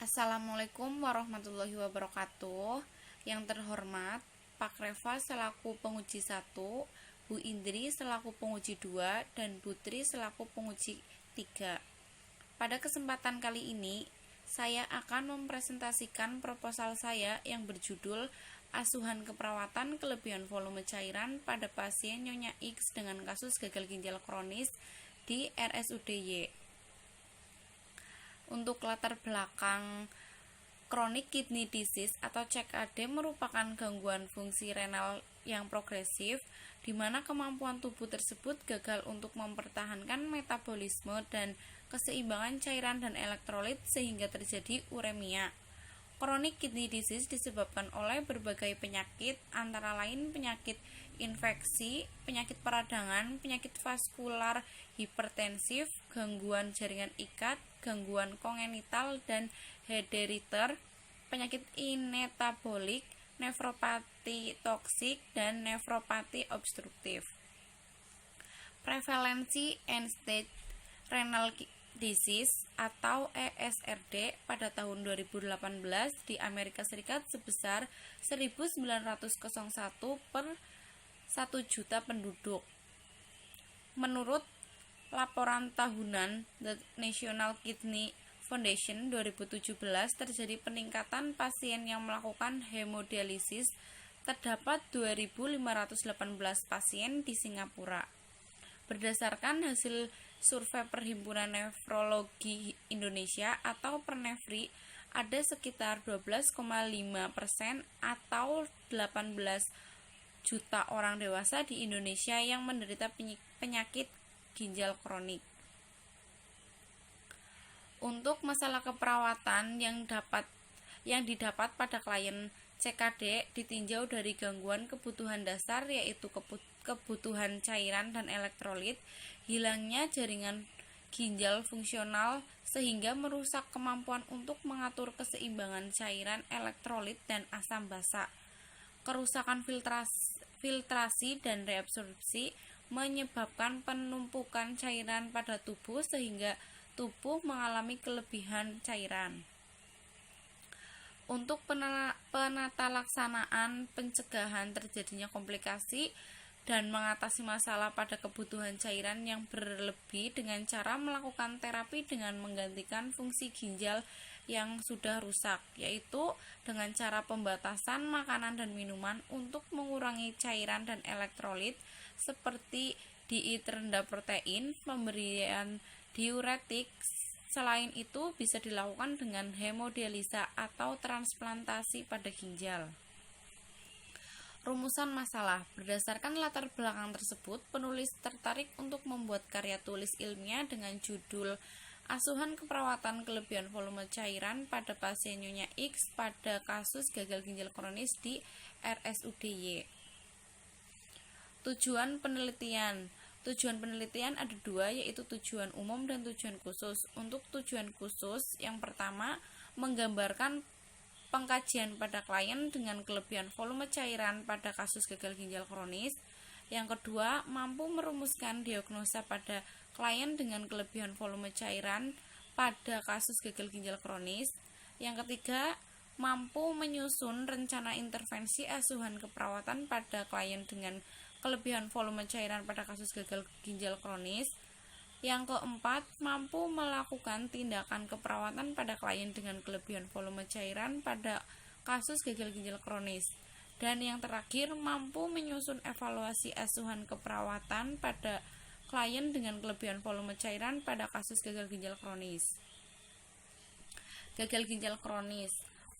Assalamualaikum warahmatullahi wabarakatuh. Yang terhormat, Pak Reva selaku penguji 1, Bu Indri selaku penguji 2, dan Bu Tri selaku penguji 3. Pada kesempatan kali ini, saya akan mempresentasikan proposal saya yang berjudul Asuhan keperawatan kelebihan volume cairan pada pasien Nyonya X dengan kasus gagal ginjal kronis di RSUD-Y. Untuk latar belakang, chronic kidney disease atau CKD merupakan gangguan fungsi renal yang progresif di mana kemampuan tubuh tersebut gagal untuk mempertahankan metabolisme dan keseimbangan cairan dan elektrolit sehingga terjadi uremia. Chronic kidney disease disebabkan oleh berbagai penyakit, antara lain penyakit infeksi, penyakit peradangan, penyakit vaskular hipertensif, gangguan jaringan ikat, gangguan kongenital dan herediter, penyakit inetabolik, nefropati toksik, dan nefropati obstruktif. Prevalensi end-stage renal disease atau ESRD pada tahun 2018 di Amerika Serikat sebesar 1901 per 1 juta penduduk. Menurut laporan tahunan The National Kidney Foundation 2017, terjadi peningkatan pasien yang melakukan hemodialisis. Terdapat 2.518 pasien di Singapura. Berdasarkan hasil survei Perhimpunan Nefrologi Indonesia atau Pernefri, ada sekitar 12,5% atau 18 juta orang dewasa di Indonesia yang menderita penyakit ginjal kronik. Untuk masalah keperawatan yang didapat pada klien CKD ditinjau dari gangguan kebutuhan dasar, yaitu kebutuhan cairan dan elektrolit, hilangnya jaringan ginjal fungsional sehingga merusak kemampuan untuk mengatur keseimbangan cairan, elektrolit, dan asam basa. Kerusakan filtrasi dan reabsorpsi menyebabkan penumpukan cairan pada tubuh sehingga tubuh mengalami kelebihan cairan. Untuk penata laksanaan pencegahan terjadinya komplikasi dan mengatasi masalah pada kebutuhan cairan yang berlebih dengan cara melakukan terapi dengan menggantikan fungsi ginjal yang sudah rusak, yaitu dengan cara pembatasan makanan dan minuman untuk mengurangi cairan dan elektrolit seperti diet rendah protein, pemberian diuretik. Selain itu, bisa dilakukan dengan hemodialisa atau transplantasi pada ginjal. Rumusan masalah. Berdasarkan latar belakang tersebut, penulis tertarik untuk membuat karya tulis ilmiah dengan judul Asuhan keperawatan kelebihan volume cairan pada pasien Nyonya X pada kasus gagal ginjal kronis di RSUD-Y. Tujuan penelitian ada dua, yaitu tujuan umum dan tujuan khusus. Untuk tujuan khusus, yang pertama, menggambarkan pengkajian pada klien dengan kelebihan volume cairan pada kasus gagal ginjal kronis. Yang kedua, mampu merumuskan diagnosa pada klien dengan kelebihan volume cairan pada kasus gagal ginjal kronis. Yang ketiga, mampu menyusun rencana intervensi asuhan keperawatan pada klien dengan kelebihan volume cairan pada kasus gagal ginjal kronis. Yang keempat, mampu melakukan tindakan keperawatan pada klien dengan kelebihan volume cairan pada kasus gagal ginjal kronis. Dan yang terakhir, mampu menyusun evaluasi asuhan keperawatan pada klien dengan kelebihan volume cairan pada kasus gagal ginjal kronis. Gagal ginjal kronis.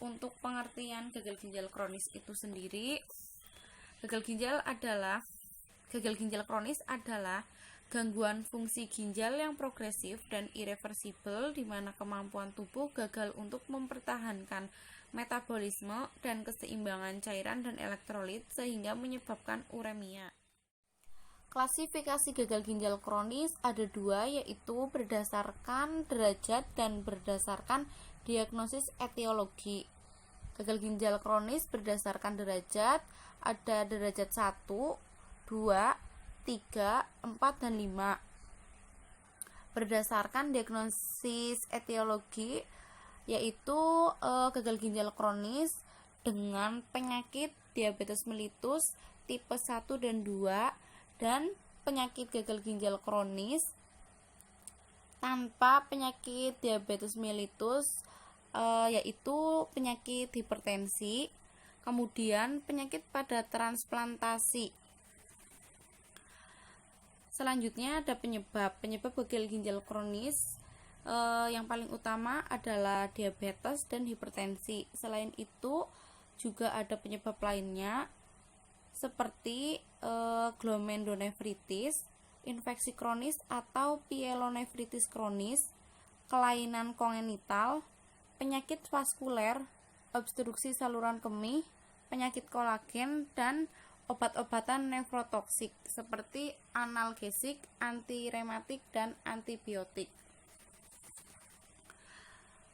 Untuk pengertian gagal ginjal kronis itu sendiri, gagal ginjal kronis adalah gangguan fungsi ginjal yang progresif dan irreversibel di mana kemampuan tubuh gagal untuk mempertahankan metabolisme dan keseimbangan cairan dan elektrolit sehingga menyebabkan uremia. Klasifikasi gagal ginjal kronis ada dua, yaitu berdasarkan derajat dan berdasarkan diagnosis etiologi. Gagal ginjal kronis berdasarkan derajat, ada derajat 1, 2, 3, 4, dan 5. Berdasarkan diagnosis etiologi, yaitu gagal ginjal kronis dengan penyakit diabetes mellitus tipe 1 dan 2 dan penyakit gagal ginjal kronis tanpa penyakit diabetes mellitus, yaitu penyakit hipertensi, kemudian penyakit pada transplantasi. Selanjutnya ada penyebab gagal ginjal kronis. Yang paling utama adalah diabetes dan hipertensi. Selain itu juga ada penyebab lainnya seperti glomerulonefritis, infeksi kronis atau pyelonefritis kronis, kelainan kongenital, penyakit vaskuler, obstruksi saluran kemih, penyakit kolagen, dan obat-obatan nefrotoksik seperti analgesik, antirematik, dan antibiotik.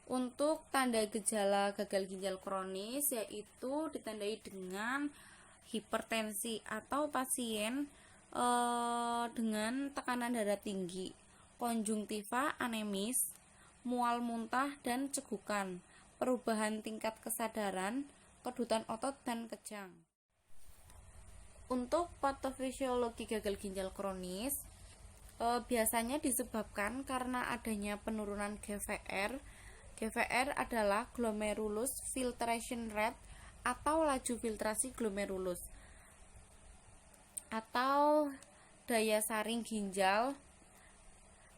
Untuk tanda gejala gagal ginjal kronis yaitu ditandai dengan hipertensi atau pasien dengan tekanan darah tinggi, konjungtiva anemis, mual muntah dan cegukan, perubahan tingkat kesadaran, kedutan otot dan kejang. Untuk patofisiologi gagal ginjal kronis biasanya disebabkan karena adanya penurunan GFR. GFR adalah glomerulus filtration rate atau laju filtrasi glomerulus atau daya saring ginjal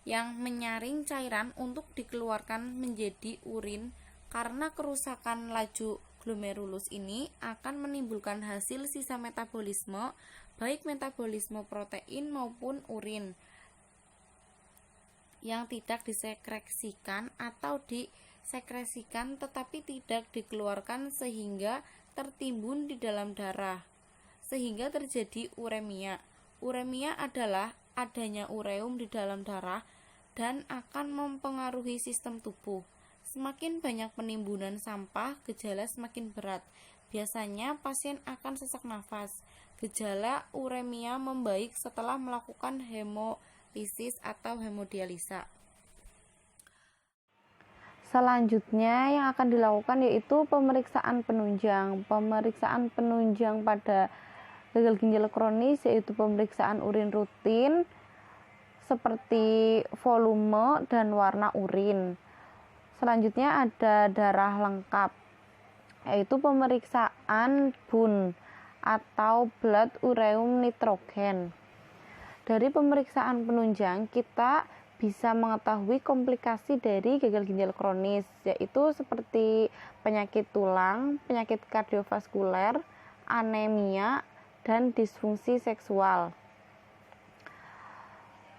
yang menyaring cairan untuk dikeluarkan menjadi urin. Karena kerusakan laju glomerulus ini akan menimbulkan hasil sisa metabolisme, baik metabolisme protein maupun urin yang tidak disekresikan atau disekresikan tetapi tidak dikeluarkan sehingga tertimbun di dalam darah, sehingga terjadi uremia. Uremia adalah adanya ureum di dalam darah dan akan mempengaruhi sistem tubuh. Semakin banyak penimbunan sampah, gejala semakin berat. Biasanya pasien akan sesak nafas. Gejala uremia membaik setelah melakukan hemolisis atau hemodialisa. Selanjutnya yang akan dilakukan yaitu pemeriksaan penunjang. Pemeriksaan penunjang pada gagal ginjal kronis yaitu pemeriksaan urin rutin seperti volume dan warna urin. Selanjutnya ada darah lengkap, yaitu pemeriksaan BUN atau blood ureum nitrogen. Dari pemeriksaan penunjang kita bisa mengetahui komplikasi dari gagal ginjal kronis, yaitu seperti penyakit tulang, penyakit kardiovaskuler, anemia, dan disfungsi seksual.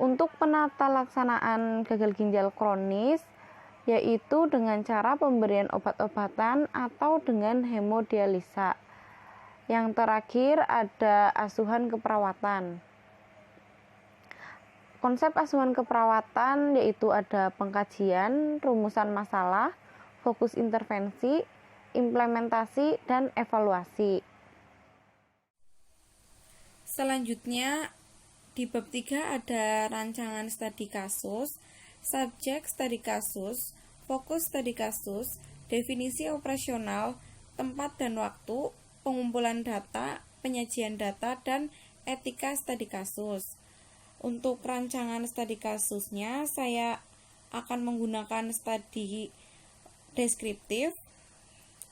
Untuk penata laksanaan gagal ginjal kronis yaitu dengan cara pemberian obat-obatan atau dengan hemodialisa. Yang terakhir ada asuhan keperawatan. Konsep asuhan keperawatan yaitu ada pengkajian, rumusan masalah, fokus intervensi, implementasi, dan evaluasi. Selanjutnya di bab 3 ada rancangan studi kasus, subjek studi kasus, fokus studi kasus, definisi operasional, tempat dan waktu, pengumpulan data, penyajian data, dan etika studi kasus. Untuk rancangan studi kasusnya, saya akan menggunakan studi deskriptif,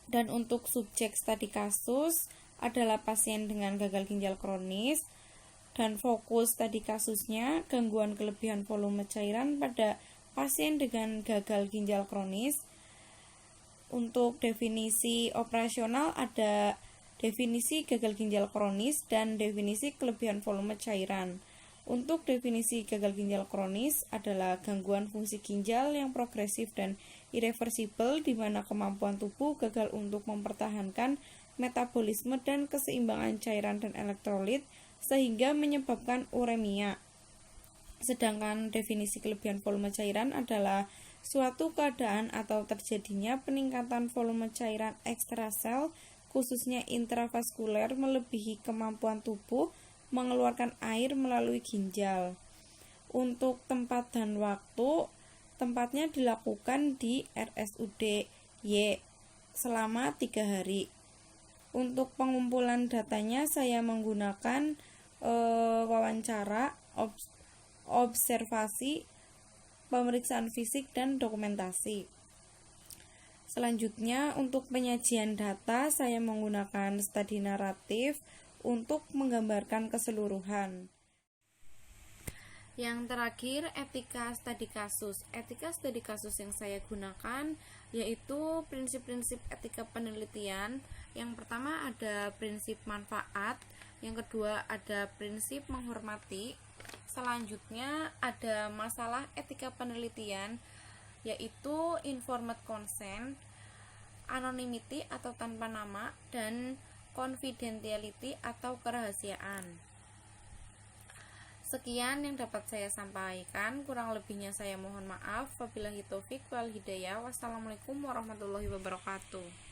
dan untuk subjek studi kasus adalah pasien dengan gagal ginjal kronis, dan fokus studi kasusnya gangguan kelebihan volume cairan pada pasien dengan gagal ginjal kronis. Untuk definisi operasional ada definisi gagal ginjal kronis dan definisi kelebihan volume cairan. Untuk definisi gagal ginjal kronis adalah gangguan fungsi ginjal yang progresif dan irreversibel di mana kemampuan tubuh gagal untuk mempertahankan metabolisme dan keseimbangan cairan dan elektrolit sehingga menyebabkan uremia. Sedangkan definisi kelebihan volume cairan adalah suatu keadaan atau terjadinya peningkatan volume cairan ekstrasel khususnya intravaskuler melebihi kemampuan tubuh mengeluarkan air melalui ginjal. Untuk tempat dan waktu Tempatnya dilakukan di RSUD Y selama 3 hari. Untuk pengumpulan datanya saya menggunakan wawancara, observasi, pemeriksaan fisik, dan dokumentasi. Selanjutnya, untuk penyajian data saya menggunakan studi naratif untuk menggambarkan keseluruhan. Yang terakhir, etika studi kasus. Etika studi kasus yang saya gunakan yaitu prinsip-prinsip etika penelitian. Yang pertama ada prinsip manfaat, yang kedua ada prinsip menghormati. Selanjutnya ada masalah etika penelitian yaitu informed consent, anonymity atau tanpa nama, dan confidentiality atau kerahasiaan. Sekian yang dapat saya sampaikan, kurang lebihnya saya mohon maaf. Wabillahi taufik wal hidayah. Wassalamualaikum warahmatullahi wabarakatuh.